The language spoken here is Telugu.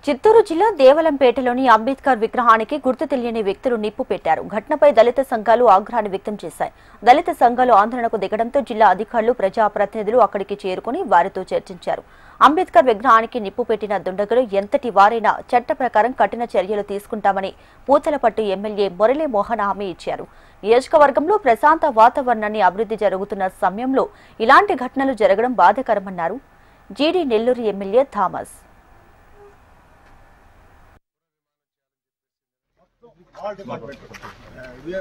చిత్తూరు జిల్లా దేవలంపేటలోని అంబేద్కర్ విగ్రహానికి గుర్తు తెలియని వ్యక్తులు నిప్పు పెట్టారు. ఘటనపై దళిత సంఘాలు ఆగ్రహాన్ని వ్యక్తం చేశాయి. దళిత సంఘాలు ఆందోళనకు దిగడంతో జిల్లా అధికారులు, ప్రజాప్రతినిధులు అక్కడికి చేరుకుని వారితో చర్చించారు. అంబేద్కర్ విగ్రహానికి నిప్పు పెట్టిన దుండగులు ఎంతటి వారైనా చట్ట ప్రకారం కఠిన చర్యలు తీసుకుంటామని పూతలపట్టు ఎమ్మెల్యే మురళీ మోహన్ హామీ ఇచ్చారు. నియోజకవర్గంలో ప్రశాంత వాతావరణాన్ని అభివృద్ధి జరుగుతున్న సమయంలో ఇలాంటి ఘటనలు జరగడం బాధాకరమన్నారు. జీడీ నెల్లూరు ఎమ్మెల్యే థామస్. మీరు